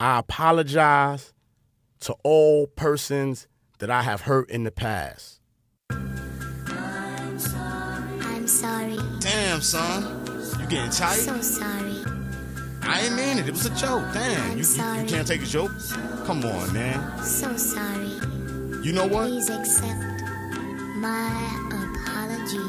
I apologize to all persons that I have hurt in the past. I'm sorry. Damn, son. You getting tight? So sorry. I ain't mean it. It was a joke. Damn. You can't take a joke? Come on, man. So sorry. You know what? Please accept my apology.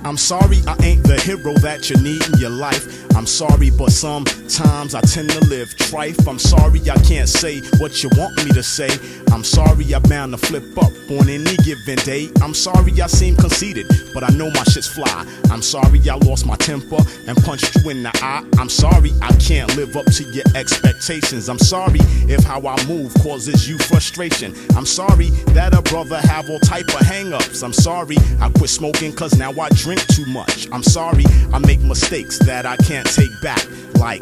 I'm sorry I ain't the hero that you need in your life. I'm sorry, but sometimes I tend to live trife. I'm sorry I can't say what you want me to say. I'm sorry I'm bound to flip up on any given day. I'm sorry I seem conceited, but I know my shit's fly. I'm sorry I lost my temper and punched you in the eye. I'm sorry I can't live up to your expectations. I'm sorry if how I move causes you frustration. I'm sorry that a brother have all type of hang-ups. I'm sorry I quit smoking cause now I drink too much. I'm sorry I make mistakes that I can't take back, like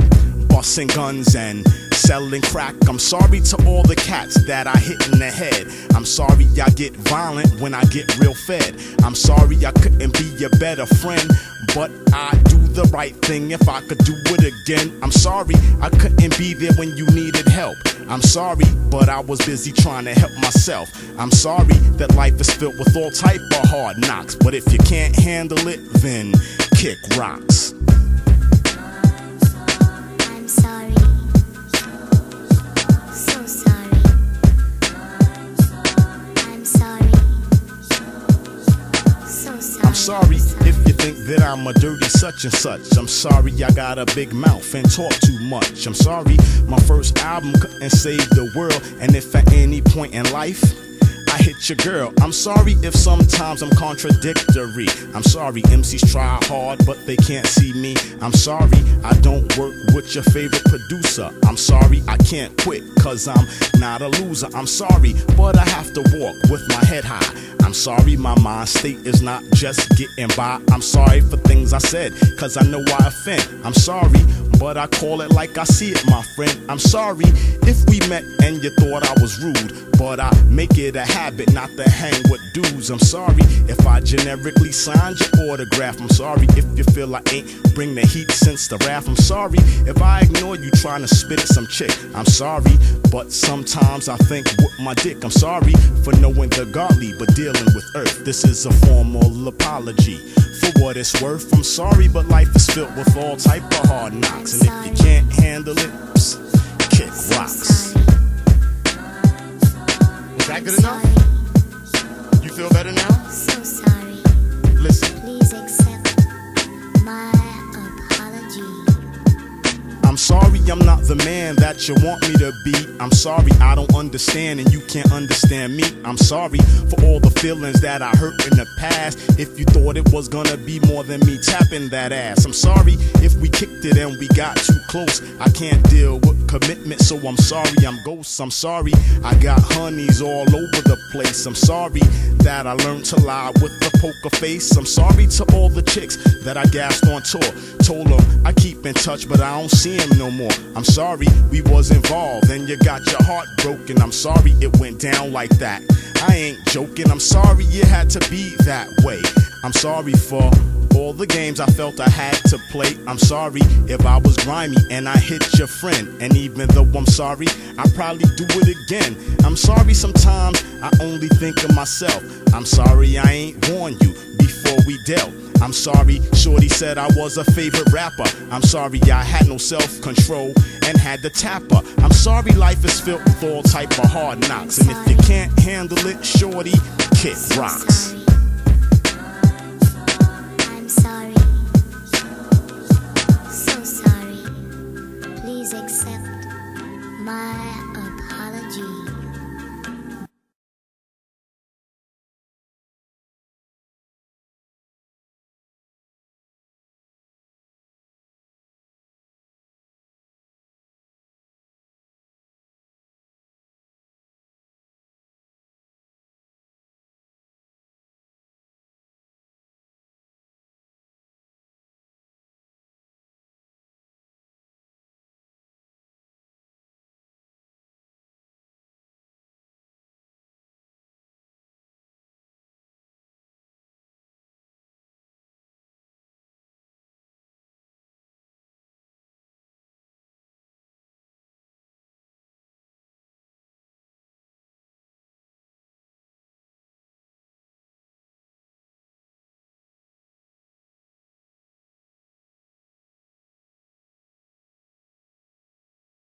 busting guns and selling crack. I'm sorry to all the cats that I hit in the head. I'm sorry I get violent when I get real fed. I'm sorry I couldn't be a better friend, but I do the right thing if I could do it again. I'm sorry I couldn't be there when you needed help. I'm sorry, but I was busy trying to help myself. I'm sorry that life is filled with all type of hard knocks, but if you can't handle it, then kick rocks. I'm sorry. So sorry. I'm sorry. So sorry. I'm sorry if you think that I'm a dirty such and such. I'm sorry I got a big mouth and talk too much. I'm sorry my first album couldn't save the world, and if at any point in life I hit your girl, I'm sorry if sometimes I'm contradictory. I'm sorry MCs try hard but they can't see me. I'm sorry I don't work with your favorite producer. I'm sorry I can't quit cause I'm not a loser. I'm sorry but I have to walk with my head high. I'm sorry my mind state is not just getting by. I'm sorry for things I said cause I know I offend. I'm sorry but I call it like I see it, my friend. I'm sorry if we met and you thought I was rude, but I make it a habit not to hang with dudes. I'm sorry if I generically signed your autograph. I'm sorry if you feel I ain't bring the heat since the wrath. I'm sorry if I ignore you trying to spit at some chick. I'm sorry, but sometimes I think with my dick. I'm sorry for knowing the godly but dealing with earth. This is a formal apology for what it's worth. I'm sorry, but life is filled with all type of hard knocks, and if you can't handle it, psst, kick rocks. Was that good enough? You feel better now? So sorry. Listen. Please accept my apology. I'm sorry I'm not the man that you want me to be. I'm sorry I don't understand and you can't understand me. I'm sorry for all the feelings that I hurt in the past. If you thought it was gonna be more than me tapping that ass. I'm sorry if we kicked it and we got too close. I can't deal with commitment, so I'm sorry I'm ghost. I'm sorry I got honeys all over the place. I'm sorry that I learned to lie with a poker face. I'm sorry to all the chicks that I gassed on tour. Told them I keep in touch but I don't see them no more. I'm sorry we was involved and you got your heart broken. I'm sorry it went down like that. I ain't joking. I'm sorry it had to be that way. I'm sorry for all the games I felt I had to play. I'm sorry if I was grimy and I hit your friend. And even though I'm sorry, I probably do it again. I'm sorry sometimes I only think of myself. I'm sorry I ain't warned you before we dealt. I'm sorry shorty said I was a favorite rapper. I'm sorry I had no self-control and had to tap her. I'm sorry life is filled with all type of hard knocks, and if you can't handle it, shorty, kick rocks. I'm sorry. So sorry. Please accept my apology.